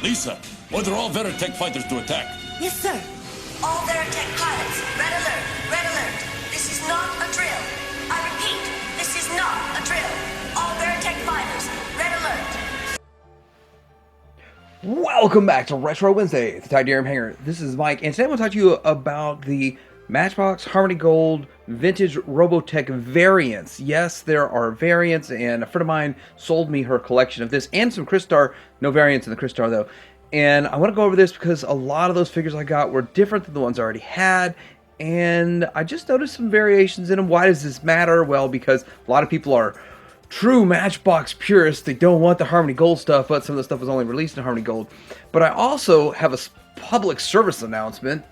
Lisa, order all Veritech fighters to attack. Yes, sir. All Veritech pilots, red alert, red alert. This is not a drill. I repeat, this is not a drill. All Veritech fighters, red alert. Welcome back to Retro Wednesday, the Titanium Hangar. This is Mike, and today I want to talk to you about the Matchbox Harmony Gold Vintage Robotech variants. Yes, there are variants, and a friend of mine sold me her collection of this and some Crystar. No variants in the Crystar, though. And I want to go over this because a lot of those figures I got were different than the ones I already had, and I just noticed some variations in them. Why does this matter? Well, because a lot of people are true Matchbox purists. They don't want the Harmony Gold stuff, but some of the stuff was only released in Harmony Gold. But I also have a public service announcement.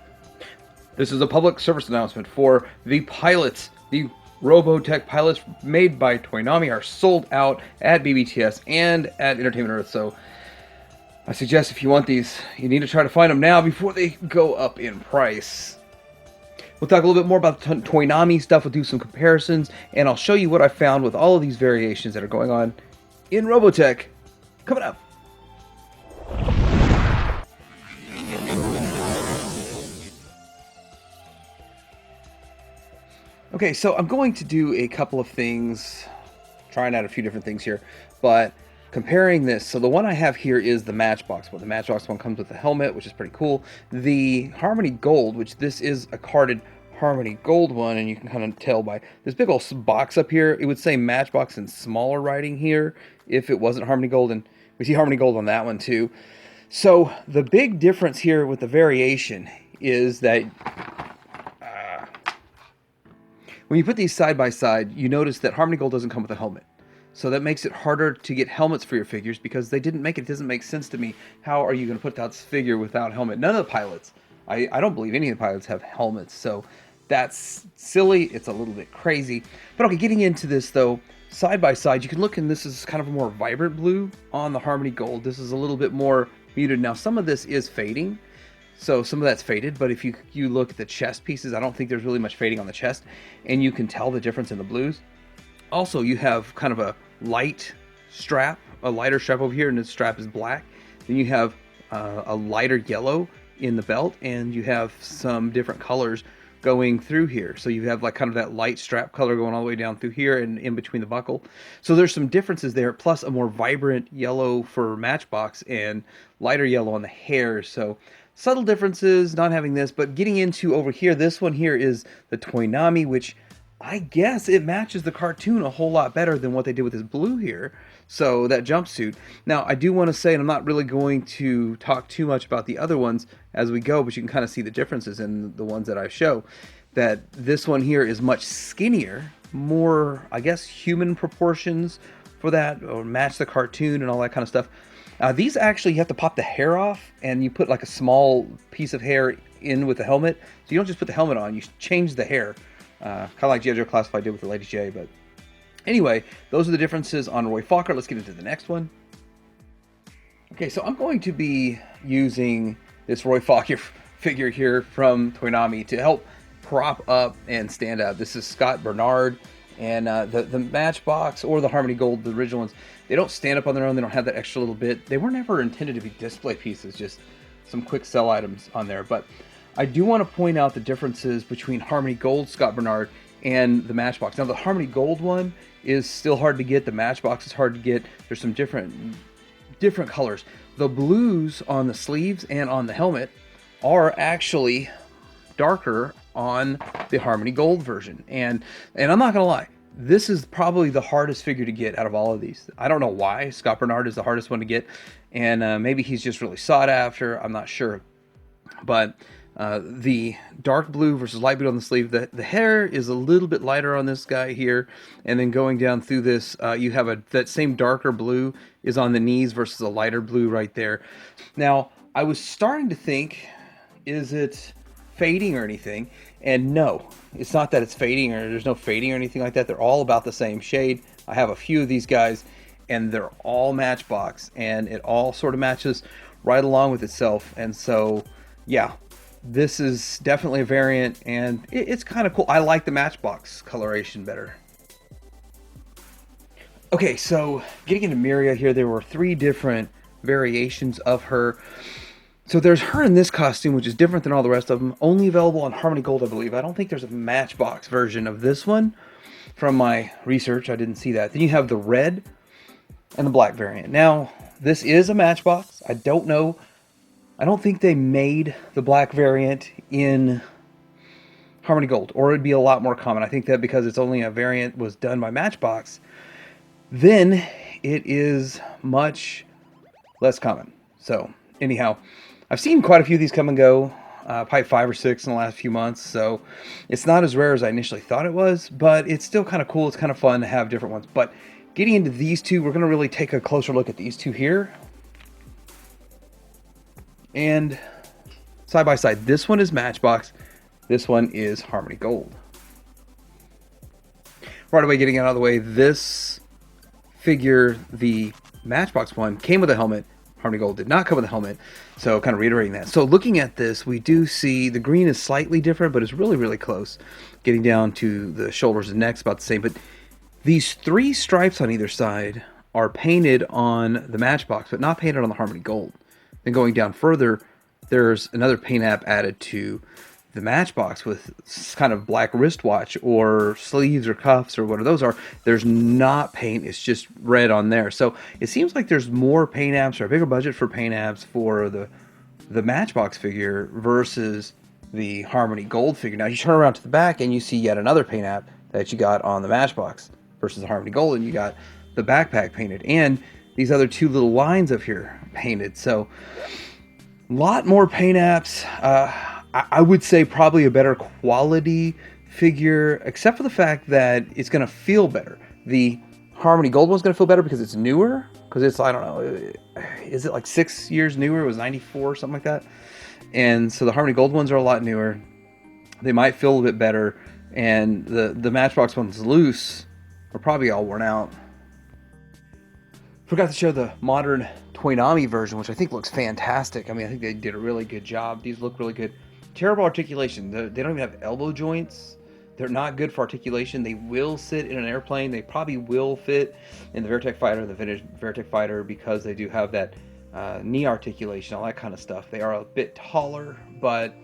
This is a public service announcement for the pilots. The Robotech pilots made by Toynami are sold out at BBTS and at Entertainment Earth. So I suggest if you want these, you need to try to find them now before they go up in price. We'll talk a little bit more about the Toynami stuff. We'll do some comparisons, and I'll show you what I found with all of these variations that are going on in Robotech. Coming up. Okay, so I'm going to do a couple of things, trying out a few different things here, but comparing this. So the one I have here is the Matchbox one. The Matchbox one comes with a helmet, which is pretty cool. The Harmony Gold, which this is a carded Harmony Gold one, and you can kind of tell by this big old box up here. It would say Matchbox in smaller writing here if it wasn't Harmony Gold, and we see Harmony Gold on that one too. So the big difference here with the variation is that when you put these side by side, you notice that Harmony Gold doesn't come with a helmet. So that makes it harder to get helmets for your figures because they didn't make it. It doesn't make sense to me. How are you going to put that figure without a helmet? None of the pilots. I don't believe any of the pilots have helmets. So that's silly. It's a little bit crazy. But okay, getting into this though, side by side, you can look, and this is kind of a more vibrant blue on the Harmony Gold. This is a little bit more muted. Now some of this is fading. So some of that's faded, but if you look at the chest pieces, I don't think there's really much fading on the chest, and you can tell the difference in the blues. Also, you have kind of a light strap, a lighter strap over here, and the strap is black. Then you have a lighter yellow in the belt, and you have some different colors going through here. So you have like kind of that light strap color going all the way down through here and in between the buckle. So there's some differences there, plus a more vibrant yellow for Matchbox and lighter yellow on the hair. So subtle differences, not having this, but getting into over here, this one here is the Toynami, which I guess it matches the cartoon a whole lot better than what they did with this blue here. So that jumpsuit. Now, I do want to say, and I'm not really going to talk too much about the other ones as we go, but you can kind of see the differences in the ones that I show, that this one here is much skinnier, more, I guess, human proportions for that, or match the cartoon and all that kind of stuff. These actually, you have to pop the hair off, and you put like a small piece of hair in with the helmet. So you don't just put the helmet on, you change the hair. Kind of like G.I. Joe Classified did with the Lady J. But anyway, those are the differences on Roy Focker. Let's get into the next one. Okay, so I'm going to be using this Roy Focker figure here from Toynami to help prop up and stand up. This is Scott Bernard. And the Matchbox or the Harmony Gold, the original ones, they don't stand up on their own. They don't have that extra little bit. They were never intended to be display pieces, just some quick sell items on there. But I do want to point out the differences between Harmony Gold Scott Bernard and the Matchbox. Now, the Harmony Gold one is still hard to get. The Matchbox is hard to get. There's some different colors. The blues on the sleeves and on the helmet are actually darker on the Harmony Gold version, and I'm not gonna lie, this is probably the hardest figure to get out of all of these. I don't know why Scott Bernard is the hardest one to get, and maybe he's just really sought after, I'm not sure. But the dark blue versus light blue on the sleeve, the hair is a little bit lighter on this guy here, and then going down through this, you have that same darker blue is on the knees versus a lighter blue right there. Now, I was starting to think, is it fading or anything? And no, it's not that it's fading, or there's no fading or anything like that. They're all about the same shade. I have a few of these guys, and they're all Matchbox, and it all sort of matches right along with itself. And so, yeah, this is definitely a variant, and it's kind of cool. I like the Matchbox coloration better. Okay, so getting into Miria here, there were 3 different variations of her. So there's her in this costume, which is different than all the rest of them. Only available on Harmony Gold, I believe. I don't think there's a Matchbox version of this one. From my research, I didn't see that. Then you have the red and the black variant. Now, this is a Matchbox. I don't know. I don't think they made the black variant in Harmony Gold, or it'd be a lot more common. I think that because it's only a variant was done by Matchbox, then it is much less common. So, anyhow, I've seen quite a few of these come and go, probably 5 or 6 in the last few months, so it's not as rare as I initially thought it was, but it's still kind of cool. It's kind of fun to have different ones. But getting into these two, we're going to really take a closer look at these two here. And side by side, this one is Matchbox, this one is Harmony Gold. Right away, getting out of the way, this figure, the Matchbox one, came with a helmet. Harmony Gold did not come with a helmet, so kind of reiterating that. So looking at this, we do see the green is slightly different, but it's really, really close. Getting down to the shoulders and necks, about the same. But these 3 stripes on either side are painted on the Matchbox, but not painted on the Harmony Gold. Then going down further, there's another paint app added to the Matchbox with kind of black wristwatch or sleeves or cuffs or whatever those are. There's not paint, it's just red on there. So it seems like there's more paint apps or a bigger budget for paint apps for the Matchbox figure versus the Harmony Gold figure. Now you turn around to the back and you see yet another paint app that you got on the Matchbox versus the Harmony Gold, and you got the backpack painted and these other 2 little lines up here painted. So a lot more paint apps. I would say probably a better quality figure, except for the fact that it's going to feel better. The Harmony Gold one's going to feel better because it's newer. Because it's, I don't know, is it like 6 years newer? It was 94, something like that. And so the Harmony Gold ones are a lot newer. They might feel a little bit better. And the Matchbox ones loose are probably all worn out. Forgot to show the modern Toynami version, which I think looks fantastic. I mean, I think they did a really good job. These look really good. Terrible articulation. They don't even have elbow joints. They're not good for articulation. They will sit in an airplane. They probably will fit in the Veritech Fighter, the vintage Veritech Fighter, because they do have that knee articulation, all that kind of stuff. They are a bit taller, but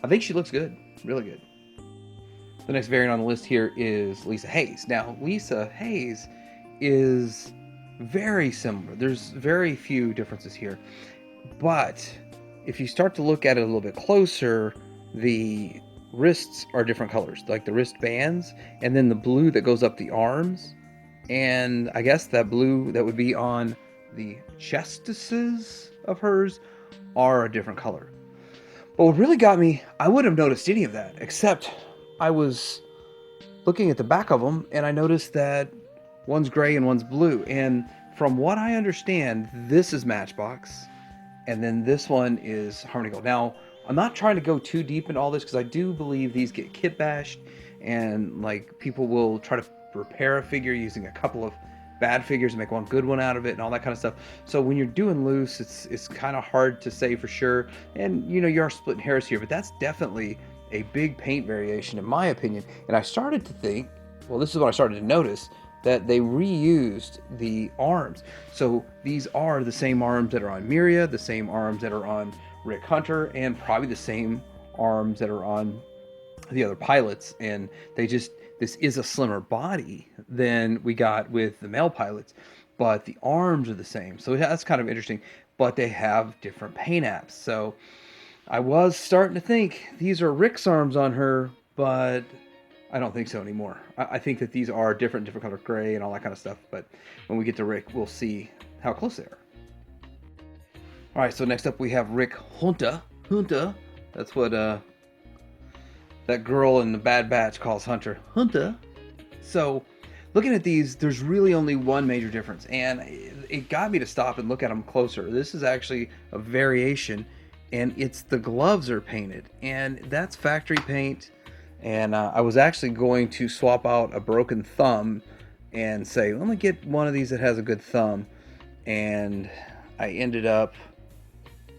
I think she looks good. Really good. The next variant on the list here is Lisa Hayes. Now, Lisa Hayes is very similar. There's very few differences here. But if you start to look at it a little bit closer, the wrists are different colors, like the wrist bands, and then the blue that goes up the arms, and I guess that blue that would be on the chestises of hers are a different color. But what really got me, I wouldn't have noticed any of that, except I was looking at the back of them, and I noticed that one's gray and one's blue, and from what I understand, this is Matchbox, and then this one is Harmony Gold. Now, I'm not trying to go too deep into all this because I do believe these get kit bashed, and like people will try to repair a figure using a couple of bad figures and make one good one out of it and all that kind of stuff. So when you're doing loose, it's kind of hard to say for sure. And you know, you are splitting hairs here, but that's definitely a big paint variation in my opinion. And I started to think, well, this is what I started to notice, that they reused the arms. So these are the same arms that are on Miria, the same arms that are on Rick Hunter, and probably the same arms that are on the other pilots. And they just, this is a slimmer body than we got with the male pilots, but the arms are the same. So that's kind of interesting, but they have different paint apps. So I was starting to think these are Rick's arms on her, but I don't think so anymore. I think that these are different color gray and all that kind of stuff. But when we get to Rick, we'll see how close they are. All right, so next up we have Rick Hunter. Hunter, that's what that girl in the Bad Batch calls Hunter. Hunter. So looking at these, there's really only one major difference, and it got me to stop and look at them closer. This is actually a variation, and it's the gloves are painted, and that's factory paint. And I was actually going to swap out a broken thumb and say, let me get one of these that has a good thumb. And I ended up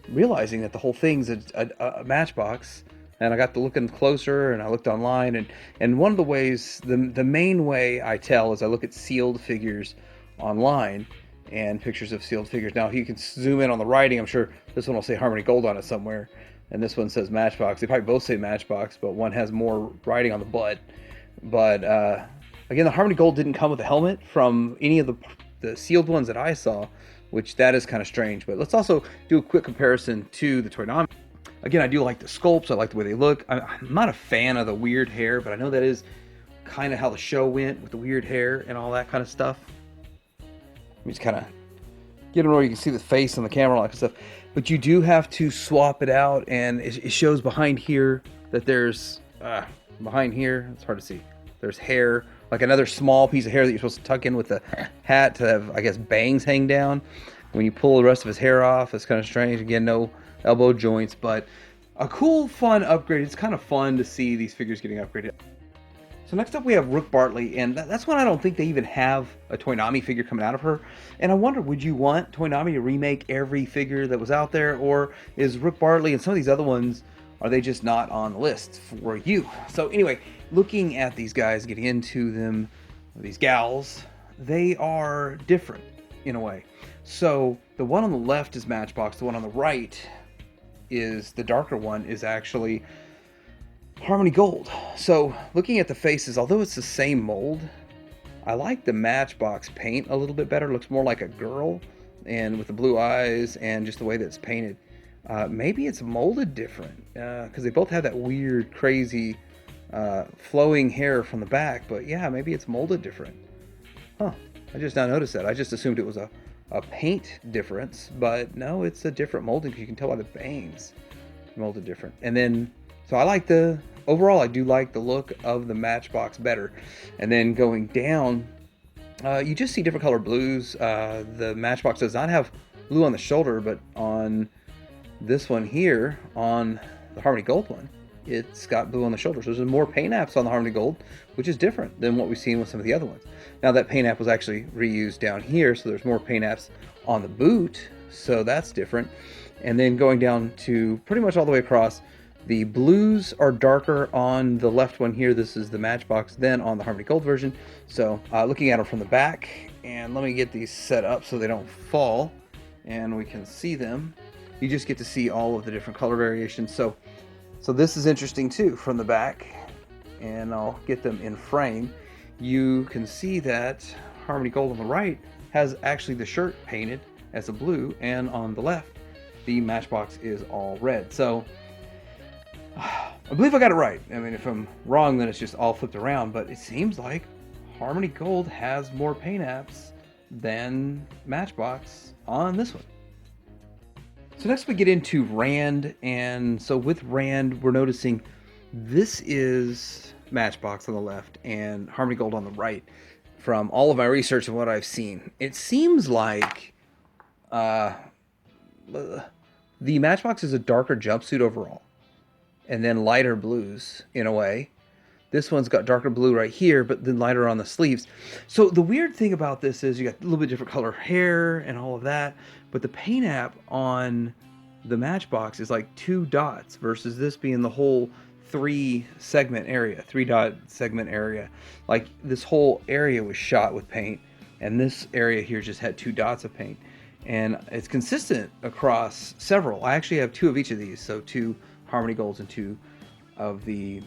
realizing that the whole thing's a Matchbox. And I got to looking closer, and I looked online. And one of the ways, the main way I tell is I look at sealed figures online. and pictures of sealed figures. Now you can zoom in on the writing. I'm sure this one will say Harmony Gold on it somewhere, and this one says Matchbox. They probably both say Matchbox, but one has more writing on the butt. But again, the Harmony Gold didn't come with a helmet from any of the sealed ones that I saw, which that is kind of strange. But let's also do a quick comparison to the Toynami. Again, I do like the sculpts. I like the way they look. I'm not a fan of the weird hair, but I know that is kind of how the show went with the weird hair and all that kind of stuff. Let me just kind of get it where you can see the face on the camera and all that kind of stuff. But you do have to swap it out, and it shows behind here that there's behind here, it's hard to see, there's hair, like another small piece of hair that you're supposed to tuck in with the hat to have, I guess, bangs hang down. When you pull the rest of his hair off, it's kind of strange. Again, no elbow joints, but a cool, fun upgrade. It's kind of fun to see these figures getting upgraded. So next up we have Rook Bartley, and that's one I don't think they even have a Toynami figure coming out of her. And I wonder, would you want Toynami to remake every figure that was out there, or is Rook Bartley and some of these other ones, are they just not on the list for you? So anyway, looking at these guys, getting into them, these gals, they are different in a way. So the one on the left is Matchbox, the one on the right is the darker one, is actually Harmony Gold. So looking at the faces, although it's the same mold, I like the Matchbox paint a little bit better. It looks more like a girl, and with the blue eyes and just the way that it's painted. Maybe it's molded different because they both have that weird, crazy flowing hair from the back. But yeah, maybe it's molded different. Huh, I just now noticed that. I just assumed it was a paint difference, but no, it's a different molding because you can tell by the bangs molded different. And then so I like overall I do like the look of the Matchbox better. And then going down, you just see different color blues. The Matchbox does not have blue on the shoulder, but on this one here, on the Harmony Gold one, it's got blue on the shoulder. So there's more paint apps on the Harmony Gold, which is different than what we've seen with some of the other ones. Now that paint app was actually reused down here, so there's more paint apps on the boot, so that's different. And then going down to pretty much all the way across, the blues are darker on the left one here. This is the Matchbox, then on the Harmony Gold version. So looking at them from the back, and let me get these set up so they don't fall, and we can see them. You just get to see all of the different color variations. So this is interesting too from the back, and I'll get them in frame. You can see that Harmony Gold on the right has actually the shirt painted as a blue, and on the left, the Matchbox is all red. So I believe I got it right. I mean, if I'm wrong, then it's just all flipped around, but it seems like Harmony Gold has more paint apps than Matchbox on this one. So next we get into Rand, and so with Rand, we're noticing this is Matchbox on the left and Harmony Gold on the right. From all of my research and what I've seen, it seems like the Matchbox is a darker jumpsuit overall, and then lighter blues in a way. This one's got darker blue right here, but then lighter on the sleeves. So the weird thing about this is you got a little bit different color hair and all of that, but the paint app on the Matchbox is like 2 dots versus this being the whole 3 dot segment area. Like this whole area was shot with paint, and this area here just had 2 dots of paint. And it's consistent across several. I actually have 2 of each of these, so 2 Harmony Golds and 2 of the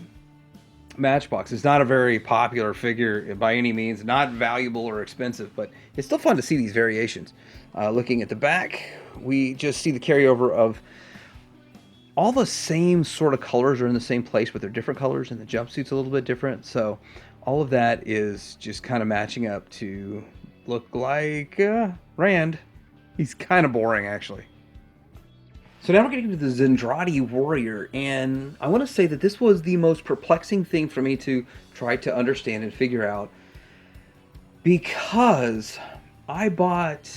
Matchbox. It's not a very popular figure by any means, not valuable or expensive, but it's still fun to see these variations. Looking at the back, we just see the carryover of all the same sort of colors are in the same place, but they're different colors, and the jumpsuit's a little bit different. So all of that is just kind of matching up to look like Rand. He's kind of boring, actually. So now we're getting to the Zentradi Warrior, and I want to say that this was the most perplexing thing for me to try to understand and figure out, because I bought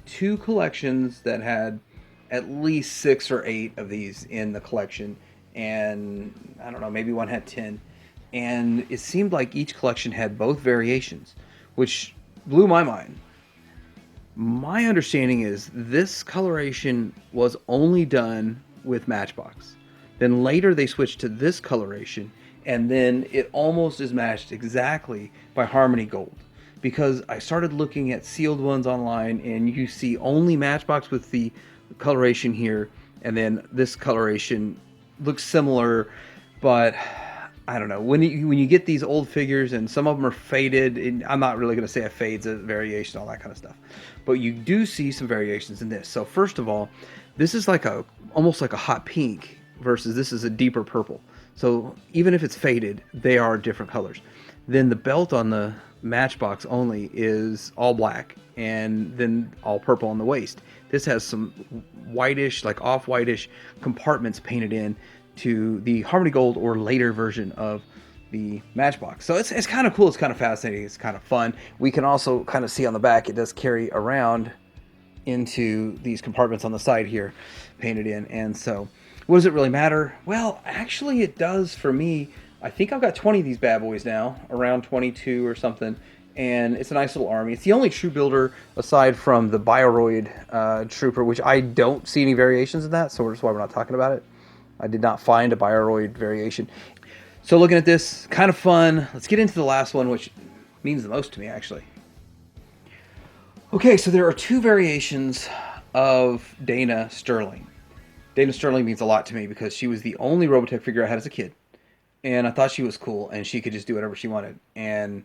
2 collections that had at least 6 or 8 of these in the collection, and I don't know, maybe one had 10, and it seemed like each collection had both variations, which blew my mind. My understanding is this coloration was only done with Matchbox. Then later they switched to this coloration, and then it almost is matched exactly by Harmony Gold. because I started looking at sealed ones online, and you see only Matchbox with the coloration here, and then this coloration looks similar, but I don't know. When you get these old figures, and some of them are faded, and I'm not really going to say a fade's a variation, all that kind of stuff, but you do see some variations in this. So first of all, this is like almost like a hot pink versus this is a deeper purple. So even if it's faded, they are different colors. Then the belt on the Matchbox only is all black, and then all purple on the waist. This has some whitish, like off-whitish compartments painted in to the Harmony Gold or later version of the Matchbox. So it's kind of cool, it's kind of fascinating, it's kind of fun. We can also kind of see on the back, it does carry around into these compartments on the side here, painted in. And so, what does it really matter? Well, actually it does for me. I think I've got 20 of these bad boys now, around 22 or something, and it's a nice little army. It's the only true builder aside from the Bioroid Trooper, which I don't see any variations in that, so that's why we're not talking about it. I did not find a Bioroid variation. So looking at this, kind of fun. Let's get into the last one, which means the most to me, actually. Okay, so there are two variations of Dana Sterling. Dana Sterling means a lot to me because she was the only Robotech figure I had as a kid. And I thought she was cool, and she could just do whatever she wanted. And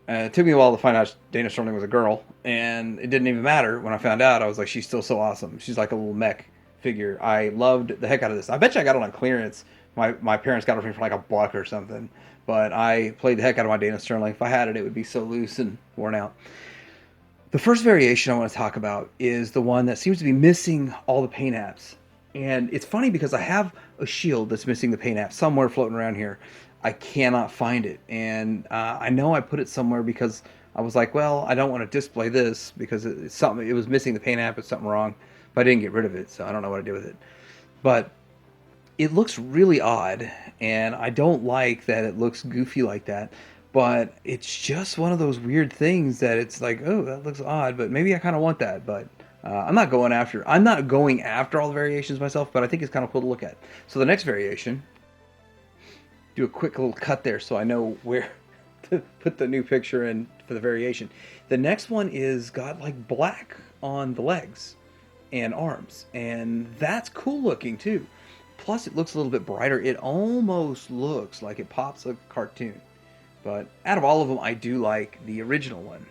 it took me a while to find out Dana Sterling was a girl, and it didn't even matter when I found out. I was like, she's still so awesome. She's like a little mech figure. I loved the heck out of this. I bet you I got it on clearance. My parents got it for me for like $1 or something. But I played the heck out of my Dana Sterling. If I had it, it would be so loose and worn out. The first variation I want to talk about is the one that seems to be missing all the paint apps. And it's funny because I have a shield that's missing the paint app somewhere floating around here. I cannot find it. And I know I put it somewhere because I was like, well, I don't want to display this because it's something. It was missing the paint app. It's something wrong. But I didn't get rid of it, so I don't know what to do with it. But it looks really odd. And I don't like that it looks goofy like that. But it's just one of those weird things that it's like, oh, that looks odd. But maybe I kind of want that. But I'm not going after all the variations myself, but I think it's kind of cool to look at. So the next variation, do a quick little cut there so I know where to put the new picture in for the variation. The next one is got like black on the legs and arms, and that's cool looking too. Plus it looks a little bit brighter. It almost looks like it pops a cartoon. But out of all of them, I do like the original one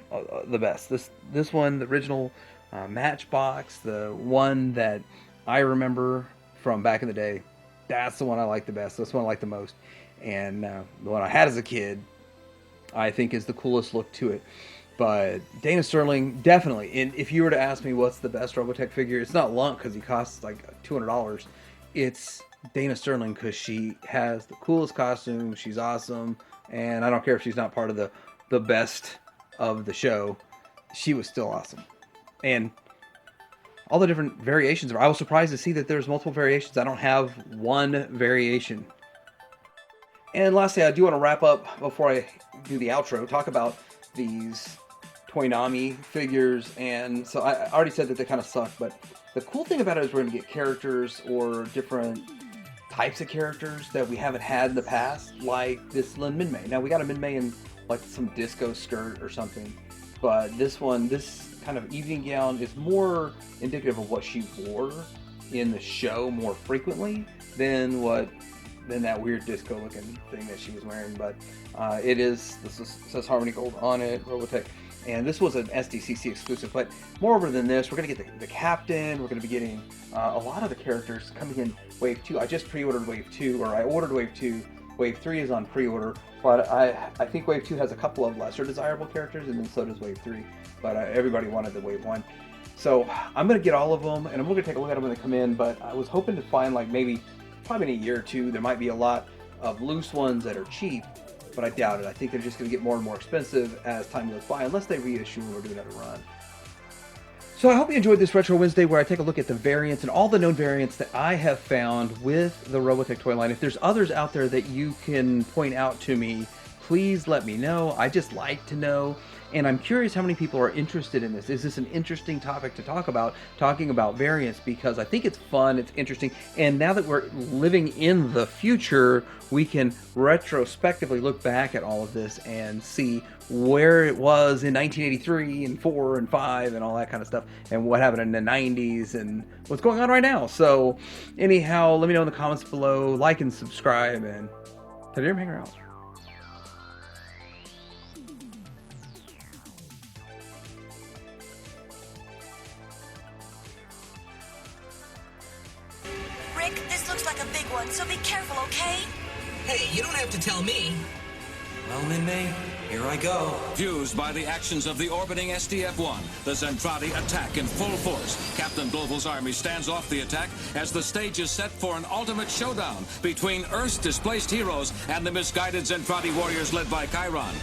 the best. This one, the original Matchbox, the one that I remember from back in the day, that's the one I like the best. That's the one I like the most. And the one I had as a kid, I think is the coolest look to it. But Dana Sterling, definitely. And if you were to ask me what's the best Robotech figure, it's not Lunk because he costs like $200. It's Dana Sterling because she has the coolest costume. She's awesome. And I don't care if she's not part of the best of the show. She was still awesome. And all the different variations. I was surprised to see that there's multiple variations. I don't have one variation. And lastly, I do want to wrap up before I do the outro, talk about these Toynami figures. And so I already said that they kind of suck, but the cool thing about it is we're going to get characters or different types of characters that we haven't had in the past, like this Lin Minmay. Now we got a Minmay in like some disco skirt or something, but this one, this kind of evening gown is more indicative of what she wore in the show more frequently than that weird disco looking thing that she was wearing. But says Harmony Gold on it, Robotech. And this was an SDCC exclusive, but moreover than this, we're going to get the captain, we're going to be getting a lot of the characters coming in Wave 2. I just pre-ordered Wave 2, or I ordered Wave 2. Wave 3 is on pre-order, but I think Wave 2 has a couple of lesser desirable characters, and then so does Wave 3. But everybody wanted the Wave 1. So I'm going to get all of them, and I'm going to take a look at them when they come in, but I was hoping to find like probably in a year or two, there might be a lot of loose ones that are cheap, but I doubt it. I think they're just going to get more and more expensive as time goes by, unless they reissue them or do another run. So I hope you enjoyed this Retro Wednesday where I take a look at the variants and all the known variants that I have found with the Robotech toy line. If there's others out there that you can point out to me, please let me know. I just like to know. And I'm curious how many people are interested in this. Is this an interesting topic to talk about, talking about variants? Because I think it's fun, it's interesting, and now that we're living in the future, we can retrospectively look back at all of this and see where it was in 1983 and 4 and 5 and all that kind of stuff, and what happened in the 90s and what's going on right now. So anyhow, let me know in the comments below, like and subscribe, and hang around. Rick, this looks like a big one, so be careful, okay? Hey, you don't have to tell me. Well, Min-May, here I go. Fused by the actions of the orbiting SDF-1, the Zentradi attack in full force. Captain Global's army stands off the attack as the stage is set for an ultimate showdown between Earth's displaced heroes and the misguided Zentradi warriors led by Chiron.